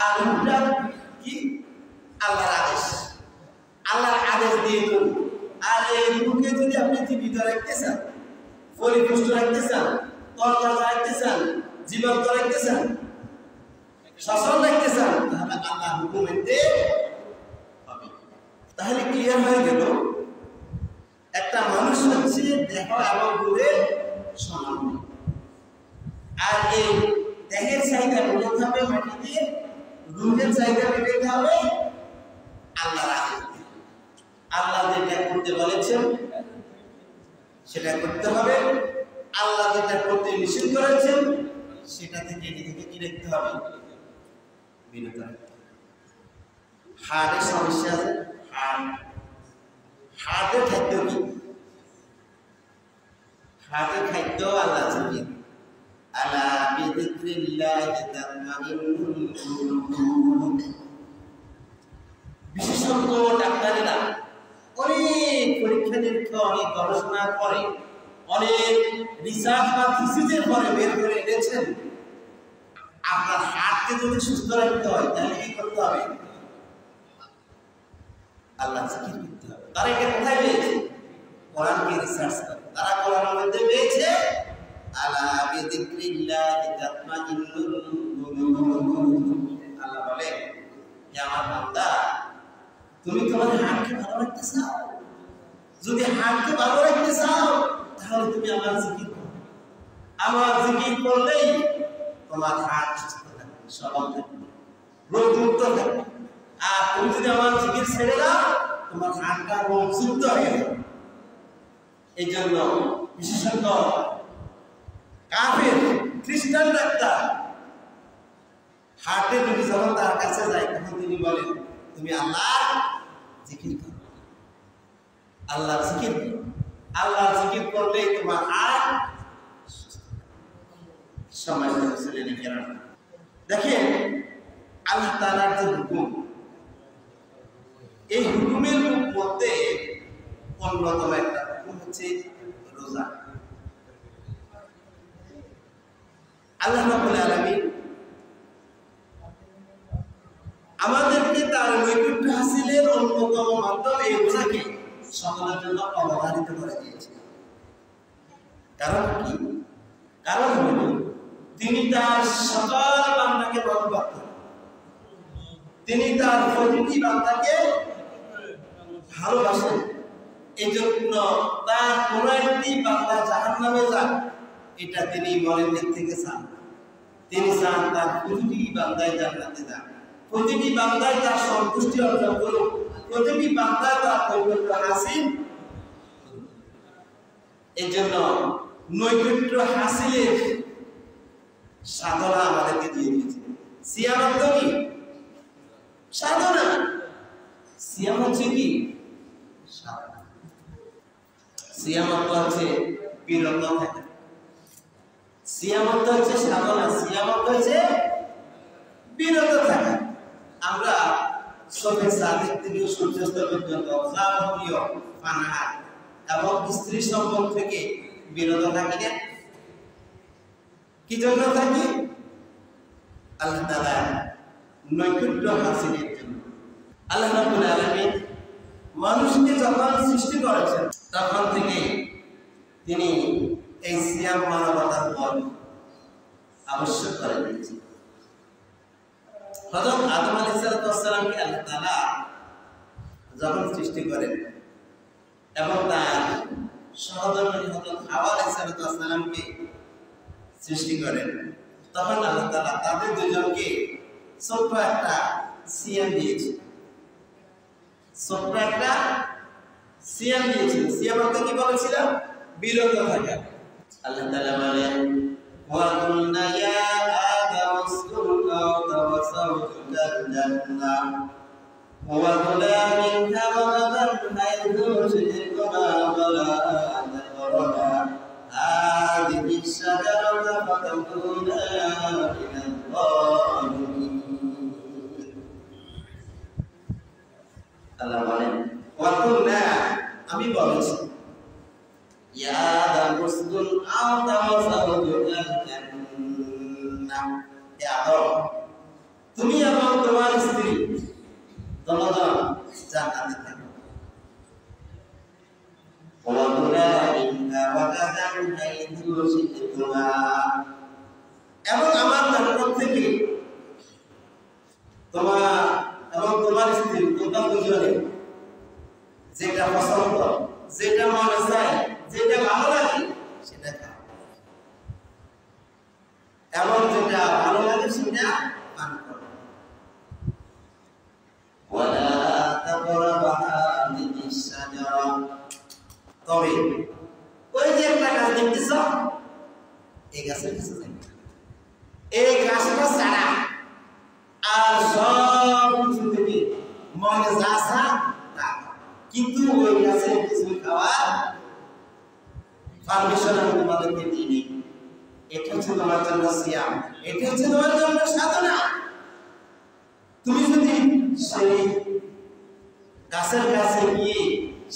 আর রুহটা কি? আল্লাহর আদেশ। আল্লাহর আদেশ দিয়ে চলুন। আর এই রুহকে যদি আপনি জীবিত রাখতে চান, পরিপুষ্ট রাখতে চান, তরতাজা রাখতে চান, জীবন্ত রাখতে চান, সচল রাখতে চান, তাহলে আল্লাহর হুকুম মানতে হবে। তাহলে ক্লিয়ার হয়ে গেল একটা মানুষ হচ্ছে দেহ এবং রূহের সমান। আর এই দেহের চাহিদা মেটাতে হবে মাটি দিয়ে, রূহের চাহিদা মেটাতে হবে আল্লাহর আদেশ দিয়ে। আল্লাহ যেটা করতে বলেছেন সেটা করতে হবে, আল্লাহ যেটা করতে নিষেধ করেছেন সেটা থেকে নিজেকে কি রাখতে হবে? বিরত রাখতে হবে। হার্টের সমস্যা আছে, হার্টের খাদ্য কি? হার্টের খাদ্য আল্লাহ জানেন। আলা বিযিকরিল্লাহি তাতমাইন্নুল কুলুব। বিশেষজ্ঞ ডাক্তারেরা অনেক পরীক্ষা নিরীক্ষা, অনেক গবেষণা করে, অনেক রিসার্চ বা থিসিসের পরে বের করে এনেছেন আপনার হার্টকে যদি সুস্থ রাখতে হয় তাহলে কি করতে হবে? আল্লাহ জিকির করতে হবে। তারা এটা কোথায় পেয়েছে? কোরআনকে রিসার্চ করে তারা কোরআনের মধ্যে পেয়েছে আলা বিযিকরিল্লাহি তাতমাইন্নুল কুলুব। আল্লাহ বলে হে আমার বান্দা, তুমি তোমার হার্টকে ভালো রাখতে চাও? যদি হার্টকে ভালো রাখতে চাও তাহলে তুমি আমার জিকির করো। আমার জিকির করলেই তোমার হার্ট সুস্থ থাকবে, সবল থাকবে, রোগমুক্ত থাকবে। আর তুমি যদি আমার জিকির ছেড়ে দাও তোমার হার্টটা রোগযুক্ত হয়ে যাবে। এই জন্য বিশেষজ্ঞ কাফের খ্রিস্টান ডাক্তার হার্টের রোগী যখন তার কাছে যায় তখন তিনি বলেন তুমি আল্লাহর জিকির করো, আল্লাহর জিকির করো। আল্লাহর জিকির করলে তোমার হার্ট সময় চলে কেন? দেখেন আল্লাহ তাআলার যে হুকুম, এই হুকুমের মধ্যে অন্যতম একটা হুকুম হচ্ছে রোজা। আল্লাহ রাব্বুল আলামিন আমাদেরকে তার নৈকট্য হাসিলের অন্যতম মাধ্যম এই রোজাকে সকলের জন্য অবধারিত করে দিয়েছে। কারণ কি? কারণ হলো তিনি তার সকল বান্দাকে রহমত করেন, তিনি তার প্রতিটি বান্দাকে ভালোবাসেন। এই জন্য তার কোন একটি বান্দা জাহান্নামে যাক এটা তিনি মনের দিক থেকে চান। তিনি চান তার প্রতিটি বান্দায় জান্নাতে যাক, প্রতিটি বান্দায় তার সন্তুষ্টি অর্জন করুক, প্রতিটি বান্দায় তার নৈকট্য হাসিল। এই জন্য নৈকট্য হাসিলের সাধনা আমাদেরকে দিয়ে দিয়েছে। সিয়াম অর্থ কি? সাধনা। সিয়াম হচ্ছে কি? সাধনা। সিয়াম অর্থ হচ্ছে বিরত থাকা, সিয়াম অর্থ হচ্ছে সাধনা, সিয়াম অর্থ হচ্ছে বিরত থাকা। আমরা সবে সাদিক থেকে সূর্যাস্ত পর্যন্ত যাবতীয় পানাহার এবং স্ত্রী সম্পর্ক থেকে বিরত থাকি না? কি জন্য থাকি? আল্লাহ তাআলা নৈকট্য হাসিলের জন্য। আল্লাহ রাব্বুল আলামিন মানুষকে যখন সৃষ্টি করেছেন তখন থেকে তিনি এই সিয়াম মানবতার পর আবশ্যক করে দিয়েছেন। হযরত আদম আলাইহিস সালামকে আল্লাহ তাআলা যখন সৃষ্টি করেন এবং তার সহধর্মিণী হযরত হাওয়া আলাইহিস সালামকে সৃষ্টি করেন তখন আল্লাহ তাআলা তাদের দুজনকে ছোট্ট একটা সিয়াম দিয়েছেন, ছোট্ট একটা সিয়াম দিয়েছেন। সিয়াম অর্থ কি বলেছিলাম? বিরত থাকা। আল্লাহ তাআলা বলেন ওয়া কুলনা ইয়া আদাম উসকুন আনতা ওয়া যাওজুকাল জান্নাহ ওয়া কুলা মিনহা রাগাদান হাইথু শি'তুমা ওয়ালা তাকরাবা হাযিহি আশ-শাজারাতা ফাতাকুনা মিনাল যালিমিন। আল্লাহ বলেন ওয়া কুলনা, আমি বলেছি ইয়া আদাম উসকুন আনতা ওয়া যাওজুকাল জান্নাহ, হে আদম তুমি এবং তোমার এবং তোমার স্ত্রী তোমরা দুজনে যেটা পছন্দ, যেটা মনে চায়, যেটা ভালো লাগে সেটা খাও, এবং যেটা ভালো লাগে সেটা পান করো। ওয়ালা তাকরাবা হাযিহিস শাজারা, তবে ওই যে একটা গাছ দেখতেছ, এই গাছের কাছে যাবে, এই গাছটা ছাড়া আর সব কিছু থেকে মনে যা আসা তা, কিন্তু ওই গাছের কিছু খাওয়ার পারমিশন আমি তোমাদেরকে দিই। এটা হচ্ছে তোমার জন্য সিয়াম, এটা হচ্ছে তোমার জন্য সাধনা। তুমি যদি সেই গাছের কাছে গিয়ে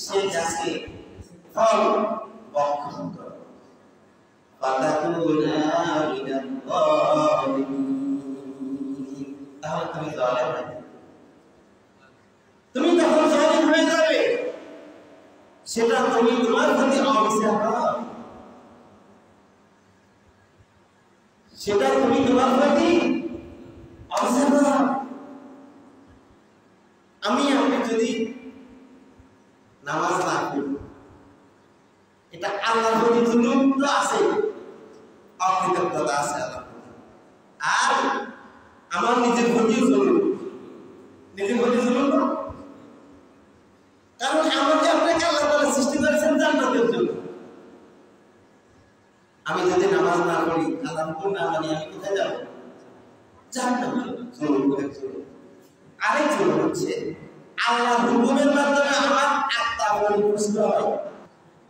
সেই গাছে ফল ভক্ষণ করো, তাহলে তুমি জালেম হয়ে যাবে, তুমি তখন জালেম হয়ে যাবে। সেটা তুমি তোমার প্রতি অবিচার করো, সেটা তুমি তোমার প্রতি অবিচার করো। আমি আপনি যদি নামাজ না পড়ি, এটা আল্লাহর প্রতি জুলুম তো আছে, অকৃতজ্ঞতা আছে আল্লাহর প্রতি, আর আমার নিজের প্রতি জুলুম, নিজের প্রতি জুলুম না। কারণ আমাকে আপনাকে আল্লাহ তাআলা সৃষ্টি করেছেন জান্নাতের জন্য। আমি যদি নামাজ না পড়ি, আল্লাহর হুকুম না মানি, আমি কোথায় যাব? জান্নাতে। জুলুম করে জুলুম। আরেক জুলুম হচ্ছে আল্লাহর হুকুমের মাধ্যমে আমার আত্মা পরিপুষ্ট হয়,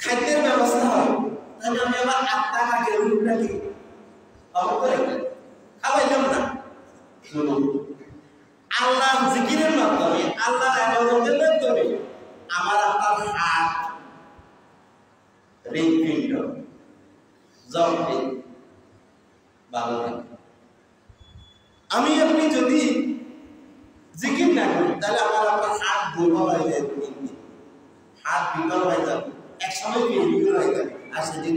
খাদ্যের ব্যবস্থা হয়, তাহলে আমি আমার আত্মাকে রূপটাকে অবকরে খাওয়াইলাম না। আল্লাহর জিকিরের মাধ্যমে, আল্লাহর ইবাদতের মাধ্যমে আমার আপনার হাত, হৃদপিণ্ড, যকৃৎ ভালো থাকে। আমি আপনি যদি জিকির না করি, তাহলে আমার আপনার হাত দুর্বল হয়ে যায়, হাত বিকল হয়ে যাবে, এক সময় বিকল হয়ে যাবে, আর সেদিন।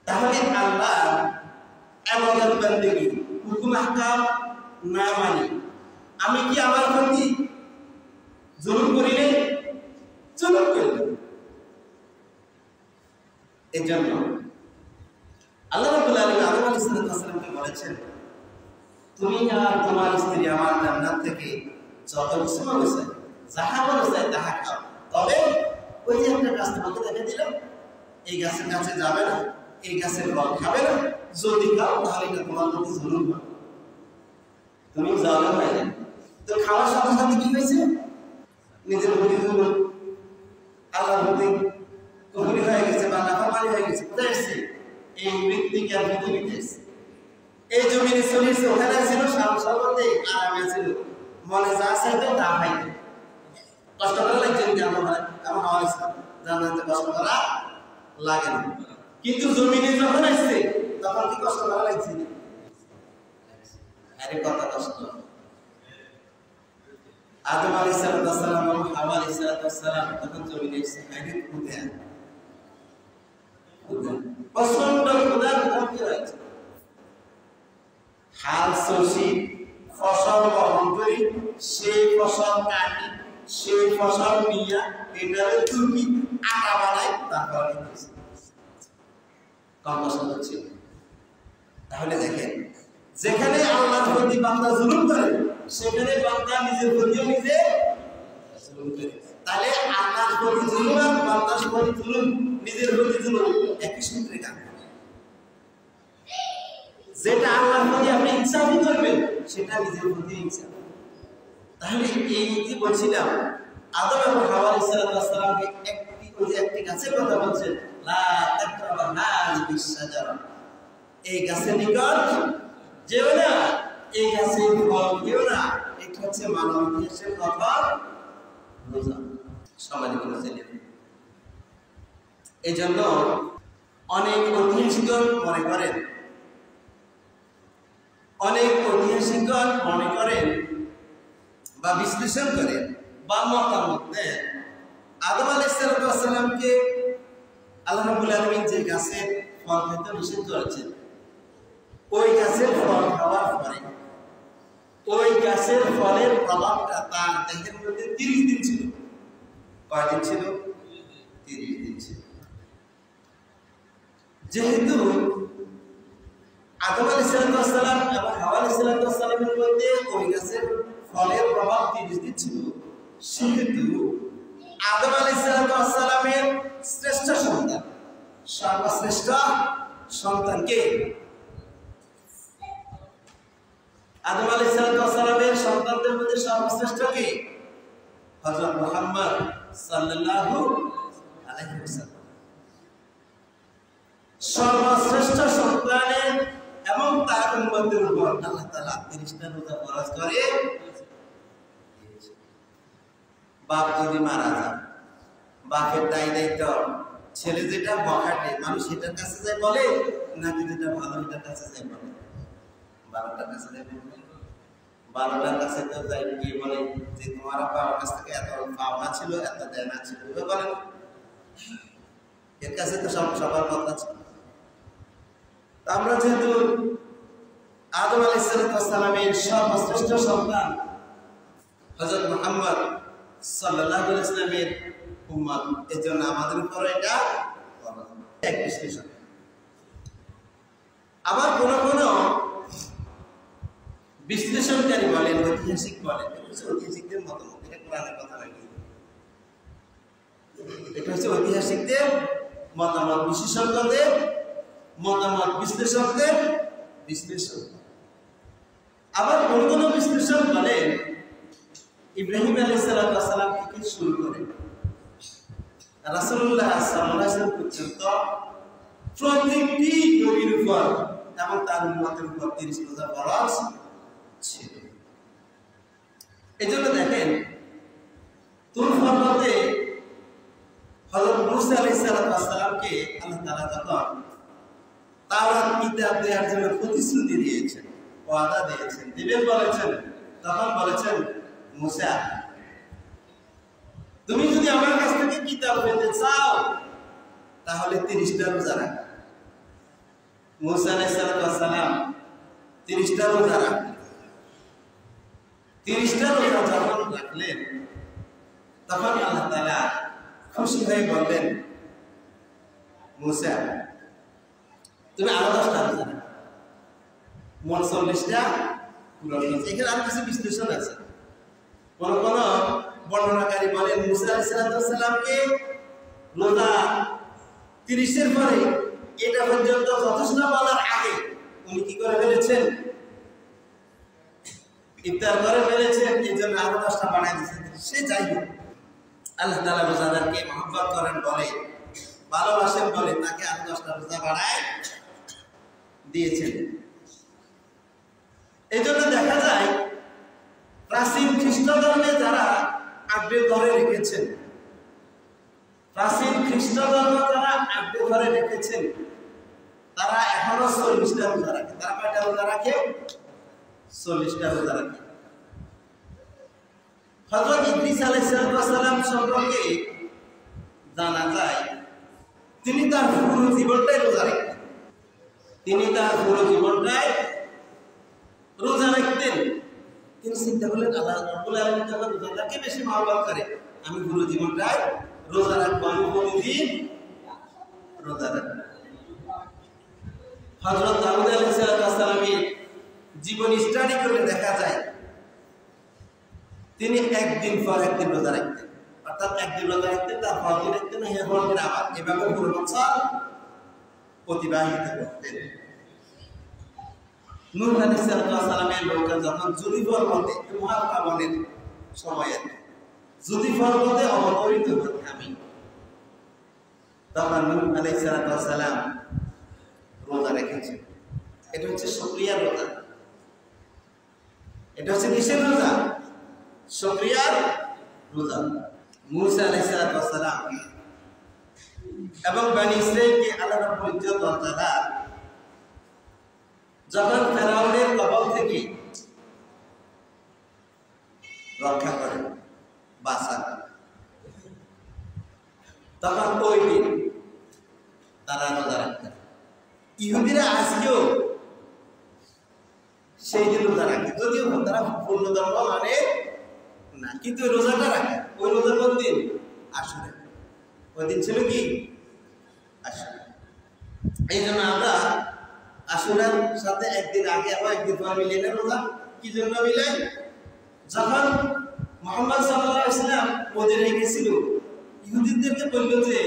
তাহলে আল্লাহ ইবাদত বন্দেগী, হুকুম আহকাম না মানি, আমি কি আমার প্রতি জুলুম করিলে? জুলুম করিলে। এই জন্য আল্লাহ রাব্বুল আলামিন আদম আলাইহিস সালামকে বলেছেন, তুমি আর তোমার স্ত্রী আমার জান্নাত থেকে যত কিছু মনে চায়, যাহা মনে চায় তাহা খাও, তবে ওই যে একটা গাছ তোমাকে দেখে দিলাম, এই গাছের কাছে যাবে না, এই গাছের ফল খাবে না। যদি খাও তাহলে এটা তোমার প্রতি জুলুম হবে, তুমি জালেম হয়ে যাবে। তো খাওয়ার সাথে সাথে কি হয়েছে? নিজের প্রতি জুলুম, আল্লাহর প্রতি কুফরি হয়ে গেছে বা নাফরমানি হয়ে গেছে। কোথায় এসেছে? এই মৃত্তিকা পৃথিবীতে এসেছে। এই জমিনে চলেছে, ওখানে ছিল সর্বতে আরামে ছিল, মনে যা চাইতো তা পাইতো। কষ্ট করা লাগছে কি? আমার হাওয়া জান্নাতে কষ্ট করা লাগে না, কিন্তু জমিনে যখন আসছে তখন কি কষ্ট করা লাগছে? আরে কত কষ্ট। আদম আলাইহিস সালাম এবং হাওয়া আলাইহিস সালাম তখন জমিনে এসে আগে খুদে প্রচন্ড ক্ষুধার মুখে রয়েছে, হাল শশী ফসল বহন করি, সেই ফসল কাটি, সেই ফসল নিয়ে এটারে তুমি আটা বানাই, তারপরে কম কষ্ট হচ্ছে। তাহলে দেখেন, যেখানে আল্লাহর প্রতি বান্দা জুলুম করে, সেখানে বান্দা নিজের প্রতিও নিজে জুলুম করে। তাহলে আল্লাহর প্রতি জুলুম আর বান্দার প্রতি জুলুম, নিজের প্রতি জুলুম একই সূত্রে কাজ। যেটা আল্লাহর প্রতি আপনি ইনসাফি করবেন, সেটা নিজের প্রতি ইনসাফ। তাহলে এই নীতি বলছিলাম, আদম এবং হাওয়া আলাইহিস সালামকে একটি গাছের কথা বলছেন, লা তাকরাবা হাযিহিস শাজারা, এই গাছের নিকট যেও না, এই গাছের ফল খেও না। এটা হচ্ছে মানব ইতিহাসের কথা বোঝা। সমাজে বলেছেন। এই জন্য অনেক ঐতিহাসিকগণ মনে করেন বা বিশ্লেষণ করেন বা মতামত দেন, আদম আলাইহিস সালামকে আল্লাহ রাব্বুল আলামিন যে গাছের ফল খেতে নিষেধ করেছেন, ওই গাছের ফল খাওয়ার পরে গাছের ফলের প্রভাবটা তার দেহের মধ্যে 30 দিন ছিল। কয়দিন ছিল? 30 দিন ছিল। যেহেতু আদম আলাইহিস সালাম এবং হাওয়া আলাইহিস সালামের মধ্যে ওই গাছের ফলের প্রভাব 30 দিন ছিল, সেহেতু আদম আলাইহিস সালামের শ্রেষ্ঠ সন্তান, সর্বশ্রেষ্ঠ সন্তানকে আদম আলাইহিস সালামের সন্তানদের মধ্যে সর্বশ্রেষ্ঠ কে? হযরত মুহাম্মদ সাল্লাল্লাহু আলাইহি ওয়াসাল্লাম। সর্বশ্রেষ্ঠ সন্তানের এবং তার উম্মতের উপর আল্লাহ তাআলা 30টা রোজা ফরজ করে। বাপ যদি মারা যায়, বাপের দায়িত্ব ছেলে যেটা বখাটে মানুষ সেটার কাছে যায় বলে, নাকি যেটা ভালো এটার কাছে যায় বলে? বারোটার কাছে যায় বলে। বারোটার কাছে তো যাই গিয়ে বলে যে তোমার বাবার কাছ থেকে এত পাওনা ছিল, এত দেনা ছিল, বলেন এর কাছে তো সবার কথা ছিল। আমরা যেহেতু আদম আলাইহিস সালামের সর্বশ্রেষ্ঠ সন্তান হযরত মুহাম্মদ সাল্লাল্লাহু আলাইহি ওয়াসাল্লামের উম্মত, এজন্য আমাদের উপর এটা এক বিশ্লেষণ। আবার কোন বিশ্লেষণকারী বলেন, ঐতিহাসিক বলেন, ঐতিহাসিকদের মতামত, এটা কোরআনের কথা নাকি? এটা হচ্ছে ঐতিহাসিকদের মতামত, বিশেষজ্ঞদের মতামত, বিশ্লেষকদের বিশ্লেষণ। আবার কোন বিশ্লেষক বলেন ইব্রাহিম আলাইহিস সালাম থেকে শুরু করে রাসূলুল্লাহ সাল্লাল্লাহু আলাইহি ওয়াসাল্লাম পর্যন্ত প্রত্যেকটি নবীর উপর এবং তার উম্মতের উপর 30 রোজা ফরজ ছিল। এজন্য দেখেন তুর পর্বতে হযরত মুসা আলাইহিস সালামকে আল্লাহ তাআলা যখন তাওরাত কিতাব দেওয়ার জন্য প্রতিশ্রুতি দিয়েছেন, ওয়াদা দিয়েছেন, দিবেন বলেছেন, তখন বলেছেন মুসা তুমি যদি আমার কাছ থেকে কিতাব পেতে চাও তাহলে 30টা রোজা রাখো। মুসা আলাইহিস সালাম 30টা রোজা রাখলেন। 30টা রোজা যখন রাখলেন তখন আল্লাহ তাআলা খুশি হয়ে বললেন মুসা তুমি আরো 10টা রোজা রাখো, মোট 40টা পূরণ হয়েছে। এখানে আর কিছু বিশ্লেষণ আছে। কোন বর্ণনাকারী বলেন মুসা আলাইহিস সালামকে রোজা 30-এর পরে এটা পর্যন্ত যথেষ্ট বলার আগে উনি কি করে ফেলেছেন? ইফতার করে ফেলেছেন, এই জন্য আরো 10টা বাড়াই দিয়েছেন। সে যাই হোক, আল্লাহ তাআলা রোজাদারকে মহব্বত করেন বলে, ভালোবাসেন বলে তাকে আরো 10টা রোজা বাড়ায় দিয়েছেন। এই জন্য দেখা যায় প্রাচীন খ্রিস্ট ধর্মে যারা আঁকড়ে ধরে রেখেছেন, প্রাচীন খ্রিস্ট ধর্ম যারা আঁকড়ে ধরে রেখেছেন, তারা এখনো 40টা রোজা রাখে। তারা কয়টা রোজা রাখে? 40টা রোজা রাখে। হযরত ইদ্রিস আলাইহিস সালাম সম্পর্কে জানা যায় তিনি তার পুরো জীবনটাই রোজা রাখতেন। তিনি তার পুরো জীবনটাই রোজা রাখতেন। তিনি চিন্তা করলেন আল্লাহ রাব্বুল আলামিন যখন রোজাদারকে বেশি মহব্বত করে, আমি পুরো জীবনটাই রোজা রাখবো, আমি প্রতিদিন রোজা রাখবো। হযরত দাউদ আলাইহিস সালামের জীবন স্টাডি করলে দেখা যায় তিনি একদিন পর একদিন রোজা রাখতেন, অর্থাৎ একদিন রোজা রাখতেন, তারপর দিন রাখতেন, এরপর দিন আবার, এভাবে পুরো বছর অতিবাহিত করতেন। নূহ আলাইহিস সালামের লোকজন যখন জুদি পর্বতে, মহাপ্লাবনের সময়ে জুদি পর্বতে অবতরিত হতেন আমি, তখন নূহ আলাইহিস সালাম রোজা রেখেছেন। এটা হচ্ছে শুকরিয়ার রোজা। এটা হচ্ছে কিসের রোজা? শুকরিয়ার রোজা। মুসা আলাইহিস সালাম এবং বনী ইসরাঈলকে আল্লাহ রাব্বুল ইজ্জত ওয়াল জালাল যখন ফেরাউনের কবল থেকে রক্ষা করেন, বাঁচান, তখন ওই দিন তারা রোজা রাখতেন। ইহুদিরা আজকেও সেই দিন রোজা রাখে, যদিও তারা পূর্ণ ধর্ম মানে না, কিন্তু রোজাটা রাখে। ওই রোজার কোন দিন? আশুরা। ওই দিন ছিল কি? আশুরা। এই জন্য আমরা আশুরার সাথে একদিন আগে আবার একদিন পর মিলিয়ে নেব রোজা। কি জন্য মিলাই? যখন মুহাম্মদ সাল্লাল্লাহু আলাইহি ওয়াসাল্লাম মদিনায় গেছিল, ইহুদিদেরকে বলল যে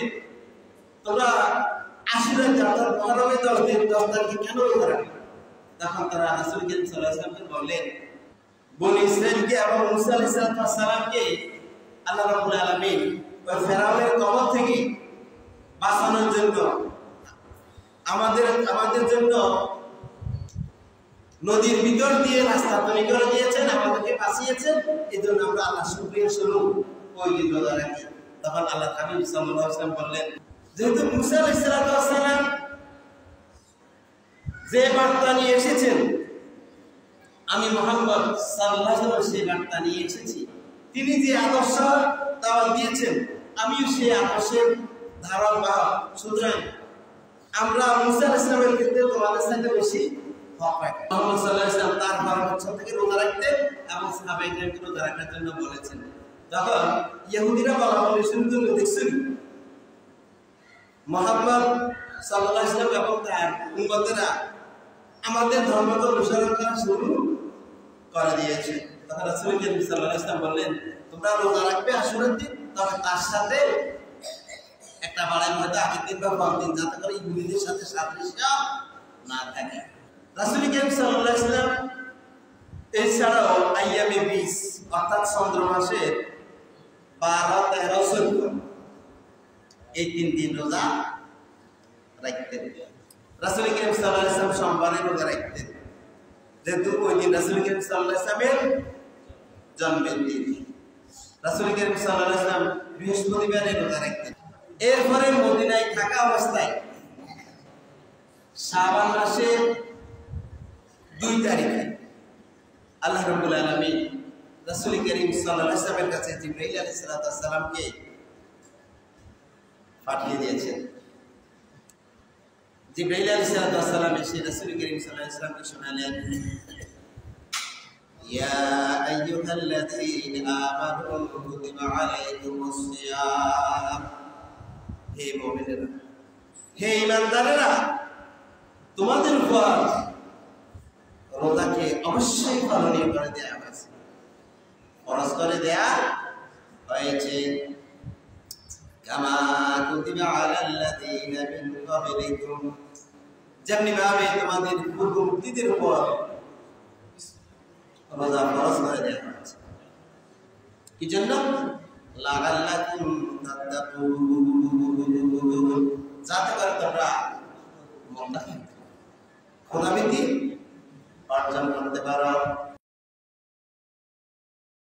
তোমরা আশুরার অর্থাৎ মুহররমের 10 দিন 10 তারিখে কেন রোজা রাখো? তখন তারা রাসূল করিম সাল্লাল্লাহু আলাইহি ওয়াসাল্লামকে বললেন, বনী ইসরাঈলকে এবং মুসা আলাইহিস সালামকে আল্লাহ রাব্বুল আলামিন ওই ফেরাউনের কবল থেকে বাঁচানোর জন্য আমাদের জন্য নদীর ভিতর দিয়ে রাস্তা তৈরি করে দিয়েছেন, আমাদেরকে বাঁচিয়েছেন। এই জন্য আমরা আল্লাহ শুকরিয়া স্বরূপ ওই দিন রোজা রাখি। তখন আল্লাহ হাবিব সাল্লাল্লাহু আলাইহি ওয়াসাল্লাম বললেন, যেহেতু মুসা আলাইহিস সালাম যে বার্তা নিয়ে এসেছেন, আমি মুহাম্মদ সাল্লাল্লাহু আলাইহি ওয়াসাল্লাম সেই বার্তা নিয়ে এসেছি। তিনি যে আদর্শ দাওয়াত দিয়েছেন, আমিও সেই আদর্শের ধারণ বাহক। সুতরাং আমরা মুসা আলাইহিস সালামের ক্ষেত্রে তোমাদের সাথে বেশি হক রাখি। মুহাম্মদ সাল্লাল্লাহু আলাইহি ওয়াসাল্লাম তার 12 বছর থেকে রোজা রাখতেন এবং সাহাবায়ে-কেরামকে রোজা রাখার জন্য বলেছেন। তখন ইহুদিরা বলাবলি শুরু করলো, দেখছেন মুহাম্মদ সাল্লাল্লাহু আলাইহি ওয়াসাল্লাম এবং তার উম্মতেরা আমাদের ধর্মকে অনুসরণ করা শুরু করে দিয়েছে। তখন রাসূল করিম সাল্লাল্লাহু আলাইহি ওয়াসাল্লাম বললেন, তোমরা রোজা রাখবে আশুরার দিন, তবে তার সাথে একটা বাড়াই হয়তো আগের দিন বা পরের দিন, যাতে করে ইহুদিদের সাথে সাদৃশ্য না থাকে। রাসূল করিম সাল্লাল্লাহু আলাইহি ওয়াসাল্লাম এছাড়াও আইয়ামে 20 অর্থাৎ চন্দ্র মাসের 12, 13, 14 এই 3 দিন রোজা রাখতেন। রাসূল করিম সাল্লাল্লাহু আলাইহি ওয়াসাল্লাম সোমবারে রোজা রাখতেন, যেহেতু ওই দিন রাসূল করিম সাল্লাল্লাহু আলাইহি ওয়াসাল্লামের জন্মের দিন। রাসূল করিম সাল্লাল্লাহু আলাইহি ওয়াসাল্লাম বৃহস্পতিবারে রোজা রাখতেন। এরপরে মদিনায় থাকা অবস্থায় শাবান মাসের 2 তারিখে আল্লাহ রাব্বুল আলামিন রাসূল করিম সাল্লাল্লাহু আলাইহি ওয়াসাল্লামের কাছে জিবরাইল আলাইহিস সালামকে পাঠিয়ে দিয়েছেন। জিবরাইল আলাইহিস সালাম এসে রাসূল করিম সাল্লাল্লাহু আলাইহি ওয়াসাল্লামকে শোনালেন, ইয়া আইয়ুহাল্লাযীনা আমানু কুতিবা আলাইকুমুস সিয়াম। হে মুমিনেরা, হে ঈমানদারেরা, তোমাদের উপর রোজাকে অবশ্যই পালনীয় করে দেয়া হয়েছে, ফরজ করে দেয়া হয়েছে। কামা কুতিবা আলাল্লাযীনা মিন ক্বাবলিকুম, যেমনি ভাবে তোমাদের পূর্ববর্তীদের উপর রোজা ফরজ করে দেয়া হয়েছে। কি জন্য? লাআল্লাকুম তাত্তাকুন, যাতে করে তোমরা মুত্তাকি খোদাভীতি অর্জন করতে পারো।